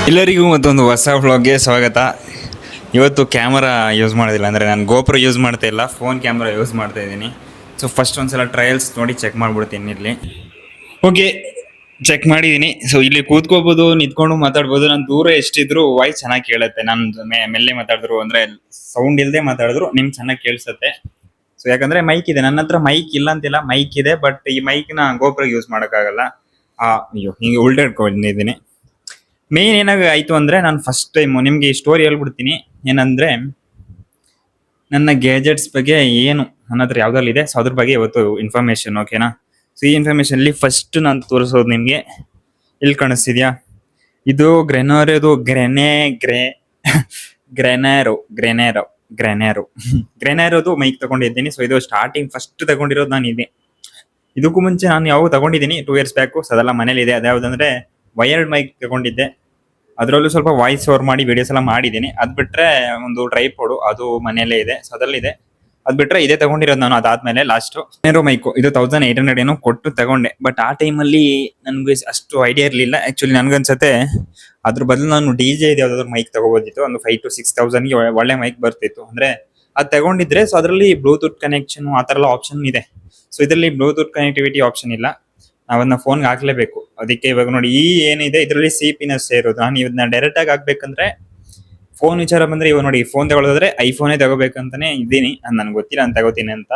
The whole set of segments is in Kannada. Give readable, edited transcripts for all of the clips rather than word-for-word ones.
ಎಲ್ಲರಿಗೂ ಮತ್ತೊಂದು ಹೊಸ ವ್ಲಾಗ್ಗೆ ಸ್ವಾಗತ. ಇವತ್ತು ಕ್ಯಾಮರಾ ಯೂಸ್ ಮಾಡೋದಿಲ್ಲ, ಅಂದರೆ ನಾನು ಗೋಪ್ರೋ ಯೂಸ್ ಮಾಡ್ತಾ ಇಲ್ಲ, ಫೋನ್ ಕ್ಯಾಮ್ರಾ ಯೂಸ್ ಮಾಡ್ತಾ ಇದ್ದೀನಿ. ಸೊ ಫಸ್ಟ್ ಒಂದ್ಸಲ ಟ್ರಯಲ್ಸ್ ನೋಡಿ ಚೆಕ್ ಮಾಡ್ಬಿಡ್ತೀನಿ ಇಲ್ಲಿ. ಓಕೆ, ಚೆಕ್ ಮಾಡಿದ್ದೀನಿ. ಸೊ ಇಲ್ಲಿ ಕೂತ್ಕೋಬೋದು, ನಿಂತ್ಕೊಂಡು ಮಾತಾಡ್ಬೋದು. ನಾನು ದೂರ ಎಷ್ಟಿದ್ರು ವಾಯ್ಸ್ ಚೆನ್ನಾಗಿ ಕೇಳುತ್ತೆ. ನಾನು ಮೆಲ್ಲೆ ಮಾತಾಡಿದ್ರು ಅಂದರೆ ಸೌಂಡ್ ಇಲ್ಲದೆ ಮಾತಾಡಿದ್ರು ನಿಮ್ಗೆ ಚೆನ್ನಾಗಿ ಕೇಳಿಸುತ್ತೆ. ಸೊ ಯಾಕಂದರೆ ಮೈಕ್ ಇದೆ ನನ್ನ ಹತ್ರ. ಮೈಕ್ ಇಲ್ಲ ಅಂತಿಲ್ಲ, ಮೈಕ್ ಇದೆ. ಬಟ್ ಈ ಮೈಕ್ನ ಗೋಪ್ರೋ ಯೂಸ್ ಮಾಡೋಕ್ಕಾಗಲ್ಲ. ಅಯ್ಯೋ, ಹಿಂಗೆ ಉಲ್ಟಾ ಇಟ್ಕೊಂಡಿದ್ದೀನಿ. ಮೇನ್ ಏನಾಗಾಯ್ತು ಅಂದರೆ, ನಾನು ಫಸ್ಟ್ ಟೈಮು ನಿಮಗೆ ಈ ಸ್ಟೋರಿ ಹೇಳ್ಬಿಡ್ತೀನಿ. ಏನಂದರೆ, ನನ್ನ ಗ್ಯಾಜೆಟ್ಸ್ ಬಗ್ಗೆ ಏನು ನನ್ನ ಹತ್ರ ಯಾವುದ್ರಲ್ಲಿ ಇದೆ, ಸೊ ಅದ್ರ ಬಗ್ಗೆ ಇವತ್ತು ಇನ್ಫಾರ್ಮೇಷನ್. ಓಕೆನಾ? ಸೊ ಈ ಇನ್ಫಾರ್ಮೇಷನ್ಲಿ ಫಸ್ಟ್ ನಾನು ತೋರಿಸೋದು ನಿಮಗೆ ಇಲ್ಲಿ ಕಾಣಿಸ್ತಿದ್ಯಾ, ಇದು ಗ್ರೆನಾರೋದು ಗ್ರೆನಾರೋದು ಮೈಕ್ ತಗೊಂಡಿದ್ದೀನಿ. ಸೊ ಇದು ಸ್ಟಾರ್ಟಿಂಗ್ ಫಸ್ಟ್ ತಗೊಂಡಿರೋದು ನಾನು ಇದೆ. ಇದಕ್ಕೂ ಮುಂಚೆ ನಾನು ಯಾವ ತಗೊಂಡಿದ್ದೀನಿ 2 years ಬ್ಯಾಕು. ಸೊ ಅದೆಲ್ಲ ಮನೇಲಿ ಇದೆ. ಅದ್ಯಾವುದಂದ್ರೆ ವೈರ್ಡ್ ಮೈಕ್ ತಗೊಂಡಿದ್ದೆ. ಅದರಲ್ಲೂ ಸ್ವಲ್ಪ ವಾಯ್ಸ್ ಓವರ್ ಮಾಡಿ ವಿಡಿಯೋಸ್ ಎಲ್ಲ ಮಾಡಿದ್ದೀನಿ. ಅದು ಬಿಟ್ಟರೆ ಒಂದು ಟ್ರೈಪೋಡು, ಅದು ಮನೆಯಲ್ಲೇ ಇದೆ. ಸೊ ಅದರಲ್ಲಿದೆ. ಅದು ಬಿಟ್ಟರೆ ಇದೇ ತಗೊಂಡಿರೋದು ನಾನು. ಅದಾದ್ಮೇಲೆ ಲಾಸ್ಟು ನೇರೋ ಮೈಕು, ಇದು 1800 ಏನೋ ಕೊಟ್ಟು ತಗೊಂಡೆ. ಬಟ್ ಆ ಟೈಮಲ್ಲಿ ನನಗೆ ಅಷ್ಟು ಐಡಿಯಾ ಇರಲಿಲ್ಲ. ಆ್ಯಕ್ಚುಲಿ ನನಗನ್ಸುತ್ತೆ ಅದ್ರ ಬದಲು ನಾನು DJ ಇದೆ ಯಾವುದಾದ್ರು ಮೈಕ್ ತಗೋಬೋದಿತ್ತು. ಒಂದು 5,000 to 6,000ಗೆ ಒಳ್ಳೆ ಮೈಕ್ ಬರ್ತಿತ್ತು. ಅಂದರೆ ಅದು ತಗೊಂಡಿದ್ರೆ ಸೊ ಅದರಲ್ಲಿ ಬ್ಲೂಟೂತ್ ಕನೆಕ್ಷನ್ ಆ ಥರ ಎಲ್ಲ ಆಪ್ಷನ್ ಇದೆ. ಸೊ ಇದರಲ್ಲಿ ಬ್ಲೂಟೂತ್ ಕನೆಕ್ಟಿವಿಟಿ ಆಪ್ಷನ್ ಇಲ್ಲ. ನಾವನ್ನ ಫೋನ್ಗೆ ಹಾಕ್ಲೇಬೇಕು. ಅದಕ್ಕೆ ಇವಾಗ ನೋಡಿ, ಈ ಏನಿದೆ ಇದರಲ್ಲಿ CP ಸೇರೋದು. ನಾನು ಇವನ್ನ ಡೈರೆಕ್ಟ್ ಆಗಿ ಹಾಕ್ಬೇಕಂದ್ರೆ, ಫೋನ್ ವಿಚಾರ ಬಂದ್ರೆ ಇವಾಗ ನೋಡಿ, ಫೋನ್ ತಗೊಳ್ಳೋದಾದ್ರೆ ಐಫೋನೇ ತಗೋಬೇಕಂತಾನೆ ಇದ್ದೀನಿ. ನನ್ಗೆ ಗೊತ್ತಿಲ್ಲ ನಾನು ತಗೋತೀನಿ ಅಂತ.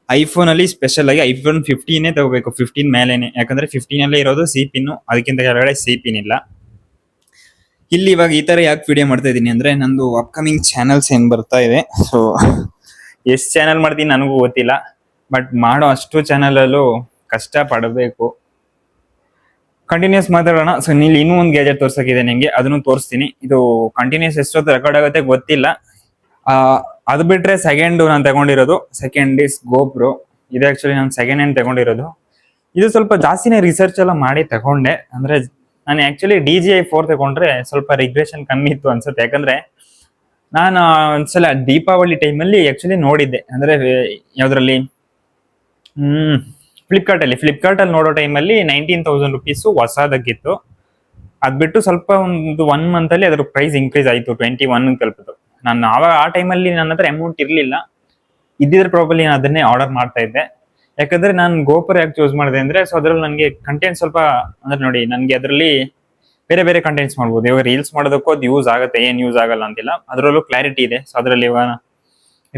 ಐಫೋನ್ ಅಲ್ಲಿ ಸ್ಪೆಷಲ್ ಆಗಿ iPhone 15 ತಗೋಬೇಕು, 15 ಮೇಲೇನೆ. ಯಾಕಂದ್ರೆ 15 ಅಲ್ಲೇ ಇರೋದು CP. ಅದಕ್ಕಿಂತ ಕೆಳಗಡೆ CP ಇಲ್ಲ. ಇಲ್ಲಿ ಇವಾಗ ಈ ತರ ಯಾಕೆ ವಿಡಿಯೋ ಮಾಡ್ತಾ ಇದ್ದೀನಿ ಅಂದ್ರೆ, ನಂದು ಅಪ್ಕಮಿಂಗ್ ಚಾನಲ್ಸ್ ಏನ್ ಬರ್ತಾ ಇದೆ. ಸೊ ಎಷ್ಟು ಚಾನಲ್ ಮಾಡ್ತೀನಿ ನನಗೂ ಗೊತ್ತಿಲ್ಲ. ಬಟ್ ಮಾಡೋ ಅಷ್ಟು ಚಾನಲ್ ಅಲ್ಲೂ ಕಷ್ಟ ಪಡಬೇಕು. ಕಂಟಿನ್ಯೂಸ್ ಮಾತಾಡೋಣ. ಸೊ ಇಲ್ಲಿ ಇನ್ನೂ ಒಂದು ಗ್ಯಾಜೆಟ್ ತೋರ್ಸಕ್ಕಿದೆ ನಿಮಗೆ, ಅದನ್ನು ತೋರಿಸ್ತೀನಿ. ಇದು ಕಂಟಿನ್ಯೂಸ್ ಎಷ್ಟೊತ್ತು ರೆಕಾರ್ಡ್ ಆಗುತ್ತೆ ಗೊತ್ತಿಲ್ಲ. ಅದು ಬಿಟ್ರೆ ಸೆಕೆಂಡ್ ನಾನು ತಗೊಂಡಿರೋದು, ಸೆಕೆಂಡ್ ಇಸ್ ಗೋಪ್ರೋ. ಇದು ಆಕ್ಚುಲಿ ನಾನು ಸೆಕೆಂಡ್ ಹ್ಯಾಂಡ್ ತಗೊಂಡಿರೋದು. ಇದು ಸ್ವಲ್ಪ ಜಾಸ್ತಿನೇ ರಿಸರ್ಚ್ ಎಲ್ಲ ಮಾಡಿ ತಗೊಂಡೆ. ಅಂದ್ರೆ ನಾನು ಆಕ್ಚುಲಿ DJI 4 ತಗೊಂಡ್ರೆ ಸ್ವಲ್ಪ ರಿಗ್ರೆಷನ್ ಕಮ್ಮಿ ಇತ್ತು ಅನ್ಸುತ್ತೆ. ಯಾಕಂದ್ರೆ ನಾನು ಒಂದ್ಸಲ ದೀಪಾವಳಿ ಟೈಮಲ್ಲಿ ಆಕ್ಚುಲಿ ನೋಡಿದ್ದೆ. ಅಂದ್ರೆ ಯಾವ್ದ್ರಲ್ಲಿ, ಫ್ಲಿಪ್ಕಾರ್ಟ್ ಅಲ್ಲಿ ನೋಡೋ ಟೈಮಲ್ಲಿ 19,000 ರುಪೀಸು ಹೊಸದಾಗಿತ್ತು. ಅದ್ ಬಿಟ್ಟು ಸ್ವಲ್ಪ ಒಂದು 1 month ಅಲ್ಲಿ ಅದ್ರ ಪ್ರೈಸ್ ಇನ್ಕ್ರೀಸ್ ಆಯ್ತು, 21 ತಲುಪಿತು. ನಾನು ಆವಾಗ ಆ ಟೈಮಲ್ಲಿ ನನ್ನ ಹತ್ರ ಅಮೌಂಟ್ ಇರಲಿಲ್ಲ. ಇದ್ದಿದ್ರೆ ಪ್ರಾಬಬ್ಲಿ ನಾನು ಅದನ್ನೇ ಆರ್ಡರ್ ಮಾಡ್ತಾ ಇದ್ದೆ. ಯಾಕಂದ್ರೆ ನಾನು ಗೋಪುರ ಯಾಕೆ ಚೂಸ್ ಮಾಡಿದೆ ಅಂದ್ರೆ, ಸೊ ಅದ್ರಲ್ಲಿ ನನಗೆ ಕಂಟೆಂಟ್ ಸ್ವಲ್ಪ, ಅಂದ್ರೆ ನೋಡಿ, ನನಗೆ ಅದರಲ್ಲಿ ಬೇರೆ ಬೇರೆ ಕಂಟೆಂಟ್ಸ್ ಮಾಡ್ಬೋದು. ಇವಾಗ ರೀಲ್ಸ್ ಮಾಡೋದಕ್ಕೂ ಅದು ಯೂಸ್ ಆಗುತ್ತೆ, ಏನ್ ಯೂಸ್ ಆಗಲ್ಲ ಅಂತಿಲ್ಲ. ಅದರಲ್ಲೂ ಕ್ಲಾರಿಟಿ ಇದೆ. ಸೊ ಅದರಲ್ಲಿ ಇವಾಗ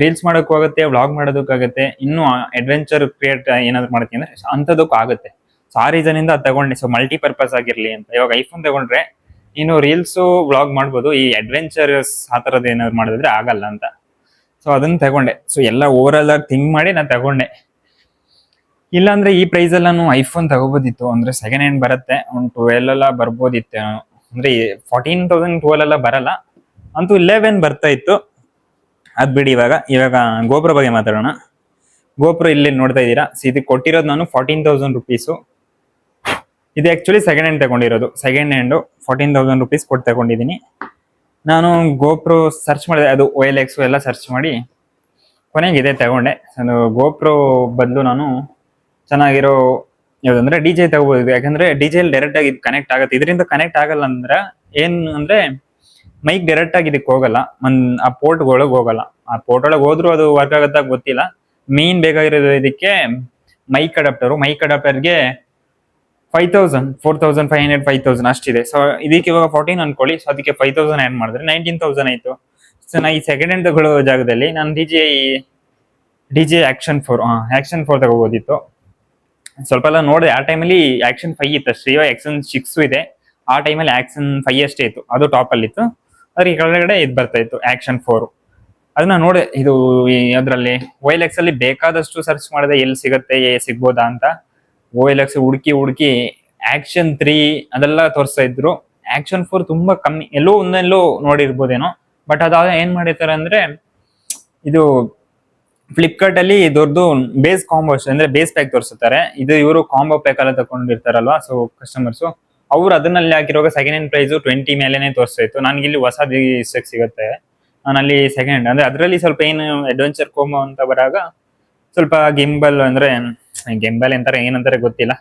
ರೀಲ್ಸ್ ಮಾಡೋಕ್ಕೂ ಆಗುತ್ತೆ, ವ್ಲಾಗ್ ಮಾಡೋದಕ್ಕಾಗುತ್ತೆ, ಇನ್ನೂ ಅಡ್ವೆಂಚರ್ ಕ್ರಿಯೇಟ್ ಏನಾದ್ರು ಮಾಡ್ತೀನಿ ಅಂದ್ರೆ ಅಂಥದಕ್ಕೂ ಆಗುತ್ತೆ. ಸೊ ಆ ರೀಸನ್ ಇಂದ ಅದು ತಗೊಂಡೆ. ಸೊ ಮಲ್ಟಿಪರ್ಪಸ್ ಆಗಿರ್ಲಿ ಅಂತ. ಇವಾಗ ಐಫೋನ್ ತಗೊಂಡ್ರೆ ನೀನು ರೀಲ್ಸು ವ್ಲಾಗ್ ಮಾಡ್ಬೋದು, ಈ ಅಡ್ವೆಂಚರ್ಸ್ ಆ ಥರದ್ದು ಏನಾದ್ರು ಮಾಡಿದ್ರೆ ಆಗಲ್ಲ ಅಂತ. ಸೊ ಅದನ್ನ ತಗೊಂಡೆ. ಸೊ ಎಲ್ಲ ಓವರ್ ಆಲ್ ಆಗಿ ಥಿಂಕ್ ಮಾಡಿ ನಾನು ತಗೊಂಡೆ. ಇಲ್ಲಾಂದ್ರೆ ಈ ಪ್ರೈಸ್ ಅಲ್ಲಿ ನಾನು ಐಫೋನ್ ತಗೋಬೋದಿತ್ತು. ಅಂದ್ರೆ ಸೆಕೆಂಡ್ ಹ್ಯಾಂಡ್ ಬರುತ್ತೆ, ಒಂದು 12 ಎಲ್ಲ ಬರ್ಬೋದಿತ್ತು. ಅಂದ್ರೆ 14,000 12 ಎಲ್ಲ ಬರಲ್ಲ, ಅಂತೂ 11 ಬರ್ತಾ ಇತ್ತು. ಅದ್ ಬಿಡಿ. ಇವಾಗ ಗೋಪ್ರೋ ಬಗ್ಗೆ ಮಾತಾಡೋಣ. ಗೋಪ್ರೋ ಇಲ್ಲಿ ನೋಡ್ತಾ ಇದ್ದೀರಾ. ಇದಕ್ಕೆ ಕೊಟ್ಟಿರೋದು ನಾನು 14,000 ರುಪೀಸು. ಇದು ಆಕ್ಚುಲಿ ಸೆಕೆಂಡ್ ಹ್ಯಾಂಡ್ ತಗೊಂಡಿರೋದು. ಸೆಕೆಂಡ್ ಹ್ಯಾಂಡು 14,000 ರುಪೀಸ್ ಕೊಟ್ಟು ತಗೊಂಡಿದ್ದೀನಿ. ನಾನು ಗೋಪ್ರೋ ಸರ್ಚ್ ಮಾಡಿದೆ, ಅದು OLX ಎಲ್ಲ ಸರ್ಚ್ ಮಾಡಿ ಕೊನೆಗೆ ಇದೆ ತಗೊಂಡೆ. ಅದು ಗೋಪ್ರೋ ಬದಲು ನಾನು ಚೆನ್ನಾಗಿರೋ ಯಾವುದಂದ್ರೆ DJI ತಗೋಬಹುದು. ಯಾಕಂದ್ರೆ DJI ಡೈರೆಕ್ಟ್ ಆಗಿ ಕನೆಕ್ಟ್ ಆಗುತ್ತೆ. ಇದರಿಂದ ಕನೆಕ್ಟ್ ಆಗಲ್ಲ ಅಂದ್ರೆ ಏನ್ ಅಂದ್ರೆ, ಮೈಕ್ ಡೈರೆಕ್ಟ್ ಆಗಿ ಇದಕ್ಕೆ ಹೋಗಲ್ಲ, ಆ ಪೋರ್ಟ್ ಒಳಗೆ ಹೋಗಲ್ಲ. ಆ ಪೋರ್ಟ್ ಒಳಗೆ ಹೋದ್ರೂ ಅದು ವರ್ಕ್ ಆಗುತ್ತಾ ಗೊತ್ತಿಲ್ಲ. ಮೇನ್ ಬೇಕಾಗಿರೋದು ಇದಕ್ಕೆ ಮೈಕ್ ಅಡಾಪ್ಟರ್ಗೆ 5,000, 4,500, 5,000 ಅಷ್ಟಿದೆ. ಸೊ ಇದಕ್ಕೆ ಇವಾಗ 14 ಅನ್ಕೊಳ್ಳಿ. ಸೊ ಅದಕ್ಕೆ 5,000 ಆಡ್ ಮಾಡಿದ್ರೆ 19,000 ಆಯ್ತು. ಸೊ ನಾ ಈ ಸೆಕೆಂಡ್ ಹ್ಯಾಂಡ್ ತಗೊಳ್ಳೋ ಜಾಗದಲ್ಲಿ ನಾನು DJI Action 4 ತಗೋಬೋದಿತ್ತು. ಸ್ವಲ್ಪ ಎಲ್ಲ ನೋಡಿದೆ. ಆ ಟೈಮಲ್ಲಿ Action 5 ಇತ್ತು ಅಷ್ಟೇ. ಇವಾಗ Action 6 ಇದೆ. ಆ ಟೈಮಲ್ಲಿ Action 5 ಅಷ್ಟೇ ಇತ್ತು, ಅದು ಟಾಪ್ ಅಲ್ಲಿ ಇತ್ತು. ಅದ್ರ ಈ ಕೆಳಗಡೆ ಇದು ಬರ್ತಾ ಇತ್ತು Action 4. ಅದನ್ನ ನೋಡಿದೆ. ಇದು ಅದ್ರಲ್ಲಿ OLX ಅಲ್ಲಿ ಬೇಕಾದಷ್ಟು ಸರ್ಚ್ ಮಾಡಿದೆ, ಎಲ್ಲಿ ಸಿಗುತ್ತೆ, ಸಿಗ್ಬೋದಾ ಅಂತ. OLX ಹುಡುಕಿ Action 3 ಅದೆಲ್ಲ ತೋರಿಸ್ತಾ ಇದ್ರು. Action 4 ತುಂಬಾ ಕಮ್ಮಿ, ಎಲ್ಲೋ ನೋಡಿರ್ಬೋದೇನೋ. ಬಟ್ ಅದಾದ ಏನ್ ಮಾಡಿರ್ತಾರೆ ಅಂದ್ರೆ, ಇದು ಫ್ಲಿಪ್ಕಾರ್ಟ್ ಅಲ್ಲಿ ದೊಡ್ಡದು ಬೇಸ್ ಕಾಂಬೋ, ಅಂದ್ರೆ ಬೇಸ್ ಪ್ಯಾಕ್ ತೋರಿಸುತ್ತಾರೆ. ಇದು ಇವರು ಕಾಂಬೋ ಪ್ಯಾಕ್ ಎಲ್ಲ ತಗೊಂಡಿರ್ತಾರಲ್ವಾ, ಸೊ ಕಸ್ಟಮರ್ಸ್ ಅವ್ರು ಅದನ್ನಲ್ಲಿ ಹಾಕಿರುವಾಗ ಸೆಕೆಂಡ್ ಹ್ಯಾಂಡ್ ಪ್ರೈಸ್ 20 ಮೇಲೆನೆ ತೋರಿಸ್ತಾ ಇತ್ತು. ನನಗೆ ಇಲ್ಲಿ ಹೊಸದು ಇಷ್ಟಕ್ಕೆ ಸಿಗುತ್ತೆ. ನಾನು ಅಲ್ಲಿ ಸೆಕೆಂಡ್ ಹ್ಯಾಂಡ್ ಅಂದ್ರೆ ಅದರಲ್ಲಿ ಸ್ವಲ್ಪ ಏನು ಅಡ್ವೆಂಚರ್ ಕಾಂಬೋ ಅಂತ ಬರಾಗ ಸ್ವಲ್ಪ ಗಿಂಬಲ್ ಅಂತಾರೆ, ಏನಂತಾರೆ ಗೊತ್ತಿಲ್ಲ.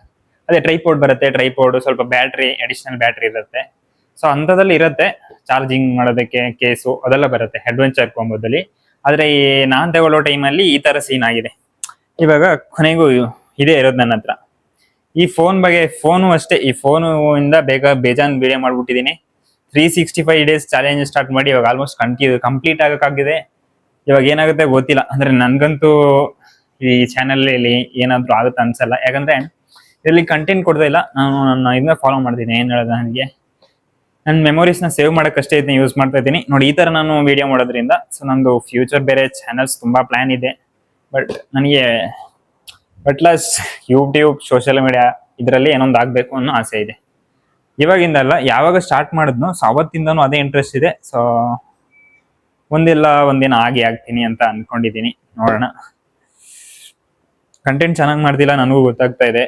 ಅದೇ ಟ್ರೈಪೋರ್ಡ್ ಬರುತ್ತೆ. ಟ್ರೈಪೋರ್ಡ್ ಸ್ವಲ್ಪ ಬ್ಯಾಟ್ರಿ, ಅಡಿಷನಲ್ ಬ್ಯಾಟ್ರಿ ಇರುತ್ತೆ. ಸೊ ಅಂಥದ್ರಲ್ಲಿ ಇರುತ್ತೆ ಚಾರ್ಜಿಂಗ್ ಮಾಡೋದಕ್ಕೆ ಕೇಸು ಅದೆಲ್ಲ ಬರುತ್ತೆ ಅಡ್ವೆಂಚರ್ ಕಾಂಬೋದಲ್ಲಿ. ಆದ್ರೆ ಈ ನಾನ್ ತಗೊಳ್ಳೋ ಟೈಮಲ್ಲಿ ಈ ತರ ಸೀನ್ ಆಗಿದೆ. ಇವಾಗ ಕೊನೆಗೂ ಇದೇ ಇರೋದು ನನ್ನ ಹತ್ರ. ಈ ಫೋನು ಅಷ್ಟೇ, ಈ ಫೋನು ಇಂದ ಬೇಜಾನ್ ವಿಡಿಯೋ ಮಾಡ್ಬಿಟ್ಟಿದೀನಿ. 365 ಡೇಸ್ ಚಾಲೆಂಜ್ ಸ್ಟಾರ್ಟ್ ಮಾಡಿ ಇವಾಗ ಆಲ್ಮೋಸ್ಟ್ ಕಂಪ್ಲೀಟ್ ಆಗಕ್ಕಾಗಿದೆ. ಇವಾಗ ಏನಾಗುತ್ತೆ ಗೊತ್ತಿಲ್ಲ. ಅಂದ್ರೆ ನನ್ಗಂತೂ ಈ ಚಾನೆಲ್ ಇಲ್ಲಿ ಏನಾದ್ರು ಆಗುತ್ತೆ ಅನ್ಸಲ್ಲ, ಯಾಕಂದ್ರೆ ಇಲ್ಲಿ ಕಂಟೆಂಟ್ ಕೊಡ್ತಾ ಇಲ್ಲ. ನಾನು ನನ್ನ ಇದನ್ನ ಫಾಲೋ ಮಾಡ್ತೀನಿ. ಏನ್ ಹೇಳೋದು, ನನಗೆ ನನ್ನ ಮೆಮೊರೀಸ್ ನ ಸೇವ್ ಮಾಡಕ್ಕಷ್ಟೇ ಇದನ್ನ ಯೂಸ್ ಮಾಡ್ತಾ ಇದ್ದೀನಿ. ನೋಡಿ, ಈ ತರ ನಾನು ವಿಡಿಯೋ ಮಾಡೋದ್ರಿಂದ ಸೊ ನಂದು ಫ್ಯೂಚರ್ ಬೇರೆ ಚಾನೆಲ್ಸ್ ತುಂಬಾ ಪ್ಲಾನ್ ಇದೆ. ಬಟ್ ನನಗೆ ಲಾಸ್ಟ್ ಯೂಟ್ಯೂಬ್, ಸೋಷಿಯಲ್ ಮೀಡಿಯಾ ಇದರಲ್ಲಿ ಏನೊಂದು ಆಗ್ಬೇಕು ಅನ್ನೋ ಆಸೆ ಇದೆ. ಇವಾಗಿಂದ ಅಲ್ಲ, ಯಾವಾಗ ಸ್ಟಾರ್ಟ್ ಮಾಡಿದ್ನೋ ಸೊ ಅವತ್ತಿಂದನೂ ಅದೇ ಇಂಟ್ರೆಸ್ಟ್ ಇದೆ. ಸೊ ಒಂದಿನ ಆಗ್ತೀನಿ ಅಂತ ಅನ್ಕೊಂಡಿದ್ದೀನಿ. ನೋಡೋಣ. ಕಂಟೆಂಟ್ ಚೆನ್ನಾಗಿ ಮಾಡ್ತಿಲ್ಲ, ನನಗೂ ಗೊತ್ತಾಗ್ತಾ ಇದೆ.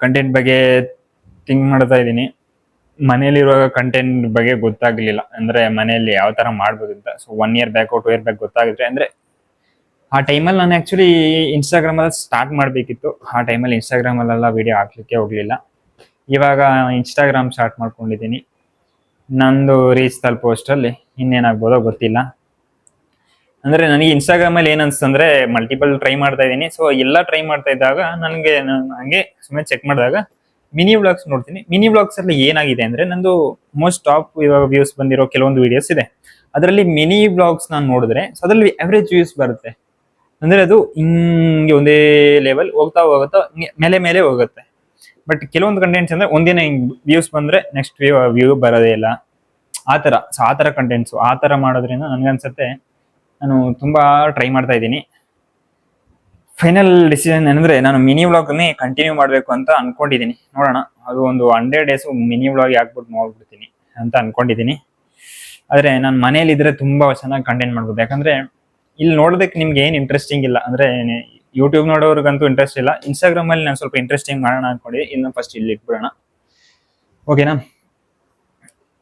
ಕಂಟೆಂಟ್ ಬಗ್ಗೆ ಥಿಂಕ್ ಮಾಡ್ತಾ ಇದ್ದೀನಿ. ಮನೇಲಿರುವಾಗ ಕಂಟೆಂಟ್ ಬಗ್ಗೆ ಗೊತ್ತಾಗ್ಲಿಲ್ಲ, ಅಂದ್ರೆ ಮನೆಯಲ್ಲಿ ಯಾವ ತರ ಮಾಡ್ಬೋದು ಅಂತ. So 1 year back 2 year back ಗೊತ್ತಾಗಿದ್ರೆ, ಅಂದ್ರೆ ಆ ಟೈಮಲ್ಲಿ ನಾನು ಆಕ್ಚುಲಿ ಇನ್ಸ್ಟಾಗ್ರಾಮ್ ಅಲ್ಲಿ ಸ್ಟಾರ್ಟ್ ಮಾಡ್ಬೇಕಿತ್ತು. ಆ ಟೈಮಲ್ಲಿ ಇನ್ಸ್ಟಾಗ್ರಾಮ್ ಅಲ್ಲೆಲ್ಲ ವಿಡಿಯೋ ಹಾಕ್ಲಿಕ್ಕೆ ಹೋಗ್ಲಿಲ್ಲ. ಇವಾಗ ಇನ್ಸ್ಟಾಗ್ರಾಮ್ ಸ್ಟಾರ್ಟ್ ಮಾಡ್ಕೊಂಡಿದ್ದೀನಿ. ನಂದು ರೀಲ್ಸ್ ಪೋಸ್ಟ್ ಅಲ್ಲಿ ಇನ್ನೇನಾಗ್ಬೋದೋ ಗೊತ್ತಿಲ್ಲ. ಅಂದ್ರೆ ನನಗೆ ಇನ್ಸ್ಟಾಗ್ರಾಮ್ ಅಲ್ಲಿ ಏನ್ ಅನ್ಸ್ತಂದ್ರೆ, ಮಲ್ಟಿಪಲ್ ಟ್ರೈ ಮಾಡ್ತಾ ಇದ್ದೀನಿ. ಸೊ ಎಲ್ಲ ಟ್ರೈ ಮಾಡ್ತಾ ಇದ್ದಾಗ ನನಗೆ ಹಂಗೆ ಸುಮ್ಮನೆ ಚೆಕ್ ಮಾಡಿದಾಗ ಮಿನಿ ವ್ಲಾಗ್ಸ್ ನೋಡ್ತೀನಿ. ಮಿನಿ ವ್ಲಾಗ್ಸ್ ಅಲ್ಲಿ ಏನಾಗಿದೆ ಅಂದ್ರೆ, ನಂದು ಮೋಸ್ಟ್ ಟಾಪ್ ಇವಾಗ ವ್ಯೂಸ್ ಬಂದಿರೋ ಕೆಲವೊಂದು ವಿಡಿಯೋಸ್ ಇದೆ. ಅದರಲ್ಲಿ ಮಿನಿ ವ್ಲಾಗ್ಸ್ ನಾನು ನೋಡಿದ್ರೆ ಸೊ ಅದ್ರಲ್ಲಿ ಅವರೇಜ್ ವ್ಯೂಸ್ ಬರುತ್ತೆ. ಅಂದ್ರೆ ಅದು ಹಿಂಗೆ ಒಂದೇ ಲೆವೆಲ್ ಹೋಗ್ತಾ ಮೇಲೆ ಹೋಗುತ್ತೆ. ಬಟ್ ಕೆಲವೊಂದು ಕಂಟೆಂಟ್ಸ್ ಅಂದ್ರೆ ಒಂದಿನ ವ್ಯೂಸ್ ಬಂದ್ರೆ ನೆಕ್ಸ್ಟ್ ವ್ಯೂ ಬರೋದೇ ಇಲ್ಲ. ಆ ತರ ಕಂಟೆಂಟ್ಸ್ ಆ ತರ ಮಾಡೋದ್ರಿಂದ ನನ್ಗನ್ಸುತ್ತೆ ನಾನು ತುಂಬಾ ಟ್ರೈ ಮಾಡ್ತಾ ಇದ್ದೀನಿ. ಫೈನಲ್ ಡಿಸಿಷನ್ ಏನಂದ್ರೆ, ನಾನು ಮಿನಿ ವ್ಲಾಗ್ ಅನ್ನೇ ಕಂಟಿನ್ಯೂ ಮಾಡ್ಬೇಕು ಅಂತ ಅನ್ಕೊಂಡಿದ್ದೀನಿ. ನೋಡೋಣ, ಅದು ಒಂದು 100 ಡೇಸ್ ಮಿನಿ ವ್ಲಾಗ್ ಹಾಕ್ಬಿಟ್ಟು ನೋಡ್ಬಿಡ್ತೀನಿ ಅಂತ ಅನ್ಕೊಂಡಿದ್ದೀನಿ. ಆದ್ರೆ ನಾನು ಮನೇಲಿ ಇದ್ರೆ ತುಂಬಾ ಚೆನ್ನಾಗಿ ಕಂಟೆಂಟ್ ಮಾಡ್ಬೋದು. ಯಾಕಂದ್ರೆ ಇಲ್ಲಿ ನೋಡೋದಕ್ಕೆ ನಿಮ್ಗೆ ಏನ್ ಇಂಟ್ರೆಸ್ಟಿಂಗ್ ಇಲ್ಲ. ಅಂದ್ರೆ ಯೂಟ್ಯೂಬ್ ನೋಡೋರ್ಗಂತೂ ಇಂಟ್ರೆಸ್ಟ್ ಇಲ್ಲ. ಇನ್ಸ್ಟಾಗ್ರಾಮ್ ಅಲ್ಲಿ ನಾನು ಸ್ವಲ್ಪ ಇಂಟ್ರೆಸ್ಟಿಂಗ್ ಮಾಡೋಣ ಅನ್ಕೊಂಡಿದ್ದೀನಿ. ಇನ್ನು ಫಸ್ಟ್ ಇಲ್ಲಿ ಇಟ್ಬಿಡೋಣ, ಓಕೆನಾ?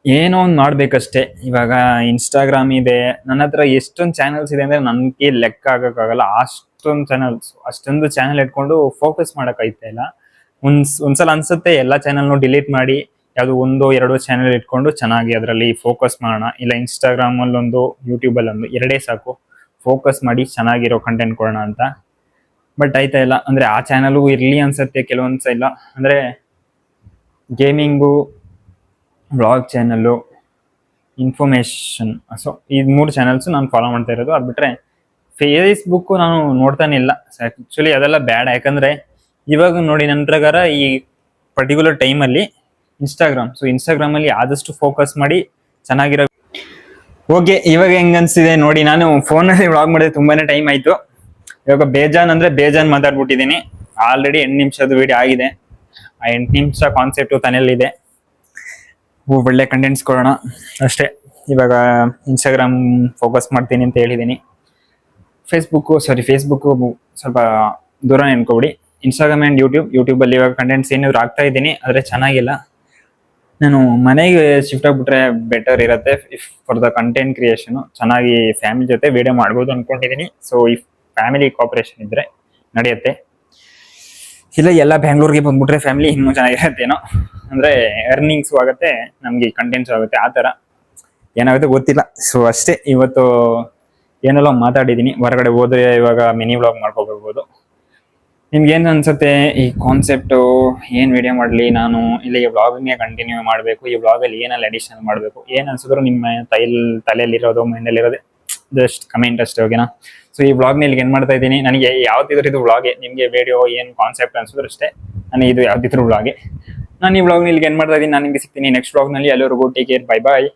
ಏನೋ ಒಂದು ಮಾಡ್ಬೇಕಷ್ಟೇ. ಇವಾಗ ಇನ್ಸ್ಟಾಗ್ರಾಮ್ ಇದೆ, ನನ್ನ ಹತ್ರ ಎಷ್ಟೊಂದು ಚಾನೆಲ್ಸ್ ಇದೆ ಅಂದ್ರೆ ನನ್ಗೆ ಲೆಕ್ಕ ಆಗಕ್ಕಾಗಲ್ಲ. ಅಷ್ಟೊಂದು ಚಾನೆಲ್ ಇಟ್ಕೊಂಡು ಫೋಕಸ್ ಮಾಡಕ್ ಐತೆ ಇಲ್ಲ. ಒಂದ್ಸಲ ಅನ್ಸುತ್ತೆ ಎಲ್ಲ ಚಾನೆಲ್ನು ಡಿಲೀಟ್ ಮಾಡಿ ಯಾವ್ದು 1-2 ಚಾನೆಲ್ ಇಟ್ಕೊಂಡು ಚೆನ್ನಾಗಿ ಅದರಲ್ಲಿ ಫೋಕಸ್ ಮಾಡೋಣ. ಇಲ್ಲ ಇನ್ಸ್ಟಾಗ್ರಾಮ್ ಅಲ್ಲೊಂದು, ಯೂಟ್ಯೂಬ್ ಅಲ್ಲೊಂದು, 2 ಸಾಕು, ಫೋಕಸ್ ಮಾಡಿ ಚೆನ್ನಾಗಿರೋ ಕಂಟೆಂಟ್ ಕೊಡೋಣ ಅಂತ. ಬಟ್ ಆಯ್ತಾ ಇಲ್ಲ. ಅಂದ್ರೆ ಆ ಚಾನಲ್ ಇರ್ಲಿ ಅನ್ಸತ್ತೆ ಕೆಲವೊಂದ್ಸ ಇಲ್ಲ. ಅಂದ್ರೆ gaming, vlog channel, information, so ಈ 3 ಚಾನಲ್ಸ್ ನಾನು ಫಾಲೋ ಮಾಡ್ತಾ ಇರೋದು. ಅದು ಬಿಟ್ರೆ ಫೇಸ್ಬುಕ್ ನಾನು ನೋಡ್ತಾನೆ ಇಲ್ಲ. ಆಕ್ಚುಲಿ ಅದೆಲ್ಲ ಬ್ಯಾಡ್. ಯಾಕಂದ್ರೆ ಇವಾಗ ನೋಡಿ, ನನ್ನ ಪ್ರಕಾರ ಈ ಪರ್ಟಿಕ್ಯುಲರ್ ಟೈಮಲ್ಲಿ ಇನ್ಸ್ಟಾಗ್ರಾಮ್ ಅಲ್ಲಿ ಆದಷ್ಟು ಫೋಕಸ್ ಮಾಡಿ ಚೆನ್ನಾಗಿರೋ. ಓಕೆ, ಇವಾಗ ಹೆಂಗ್ ಅನ್ಸಿದೆ ನೋಡಿ. ನಾನು ಫೋನಲ್ಲಿ ವ್ಲಾಗ್ ಮಾಡಿದ್ರೆ ತುಂಬಾನೇ ಟೈಮ್ ಆಯ್ತು. ಇವಾಗ ಬೇಜಾನ್ ಮಾತಾಡ್ಬಿಟ್ಟಿದ್ದೀನಿ. ಆಲ್ರೆಡಿ 8 ನಿಮಿಷದ ವಿಡಿಯೋ ಆಗಿದೆ. ಆ 8 ನಿಮಿಷ ಕಾನ್ಸೆಪ್ಟ್ ತಲೆಯಲ್ಲಿದೆ. ಒಳ್ಳೆ ಕಂಟೆಂಟ್ಸ್ ಕೊಡೋಣ ಅಷ್ಟೇ. ಇವಾಗ ಇನ್ಸ್ಟಾಗ್ರಾಮ್ ಫೋಕಸ್ ಮಾಡ್ತೀನಿ ಅಂತ ಹೇಳಿದ್ದೀನಿ. ಫೇಸ್ಬುಕ್ ಸ್ವಲ್ಪ ದೂರ ನೆನ್ಕೊಬಿಡಿ. ಇನ್ಸ್ಟಾಗ್ರಾಮ್ ಆ್ಯಂಡ್ ಯೂಟ್ಯೂಬ್ ಅಲ್ಲಿ ಇವಾಗ ಕಂಟೆಂಟ್ಸ್ ಏನಾದ್ರು ಆಗ್ತಾ ಇದ್ದೀನಿ, ಆದರೆ ಚೆನ್ನಾಗಿಲ್ಲ. ನಾನು ಮನೆಗೆ ಶಿಫ್ಟ್ ಆಗ್ಬಿಟ್ರೆ ಬೆಟರ್ ಇರುತ್ತೆ ಫಾರ್ ದ ಕಂಟೆಂಟ್ ಕ್ರಿಯೇಷನ್. ಚೆನ್ನಾಗಿ ಫ್ಯಾಮಿಲಿ ಜೊತೆ ವಿಡಿಯೋ ಮಾಡ್ಬೋದು ಅನ್ಕೊಂಡಿದ್ದೀನಿ. ಸೊ ಈ ಫ್ಯಾಮಿಲಿ ಕೋಆಪರೇಷನ್ ಇದ್ರೆ ನಡೆಯುತ್ತೆ. ಇಲ್ಲ ಎಲ್ಲ ಬ್ಯಾಂಗ್ಳೂರ್ಗೆ ಬಂದ್ಬಿಟ್ರೆ ಫ್ಯಾಮಿಲಿ ಇನ್ನೂ ಚೆನ್ನಾಗಿರತ್ತೇನೋ. ಅಂದ್ರೆ ಅರ್ನಿಂಗ್ಸು ಆಗುತ್ತೆ, ನಮ್ಗೆ ಕಂಟೆಂಟ್ಸು ಆಗುತ್ತೆ. ಆ ಥರ ಏನಾಗುತ್ತೆ ಗೊತ್ತಿಲ್ಲ. ಸೊ ಅಷ್ಟೇ. ಇವತ್ತು ಏನೆಲ್ಲ ಮಾತಾಡಿದ್ದೀನಿ. ಹೊರಗಡೆ ಹೋದ್ರೆ ಇವಾಗ ಮಿನಿ ವ್ಲಾಗ್ ಮಾಡ್ಕೊಬರ್ಬೋದು. ನಿಮ್ಗೆ ಏನ್ ಅನ್ಸುತ್ತೆ ಈ ಕಾನ್ಸೆಪ್ಟು? ಏನ್ ವಿಡಿಯೋ ಮಾಡಲಿ ನಾನು? ಇಲ್ಲ ಈ ವ್ಲಾಗಿಂಗ್ ಕಂಟಿನ್ಯೂ ಮಾಡಬೇಕು? ಈ ವ್ಲಾಗಲ್ಲಿ ಏನೆಲ್ಲ ಅಡಿಷನ್ ಮಾಡಬೇಕು? ಏನ್ ಅನ್ಸಿದ್ರು ನಿಮ್ಮ ತಲೆಯಲ್ಲಿರೋದು, ಮೈಂಡಲ್ಲಿರೋದು ಜಸ್ಟ್ ಕಮೆಂಟ್ ಅಷ್ಟೇ, ಓಕೆನಾ? ಸೊ ಈ ವ್ಲಾಗ್ನಲ್ಲಿ ಏನ್ ಮಾಡ್ತಾ ಇದ್ದೀನಿ, ನನಗೆ ಯಾವ್ದಿದ್ರು ಇದು ವ್ಲಾಗೆ. ನಿಮ್ಗೆ ವಿಡಿಯೋ ಏನ್ ಕಾನ್ಸೆಪ್ಟ್ ಅನ್ಸಿದ್ರು ಅಷ್ಟೇ, ನನಗೆ ಇದು ಯಾವ್ದಿದ್ರು ವ್ಲಾಗೆ. ನಾನು ಈ ವ್ಲಾಗ್ನಲ್ಲಿ ಏನ್ ಮಾಡ್ತಾ ಇದ್ದೀನಿ, ನಾನು ನಿಮ್ಗೆ ಸಿಗ್ತೀನಿ ನೆಕ್ಸ್ಟ್ ವ್ಲಾಗ್ನಲ್ಲಿ. ಅಲ್ಲಿವರೆಗೂ ಟೇಕ್ ಕೇರ್, ಬೈ ಬಾಯ್.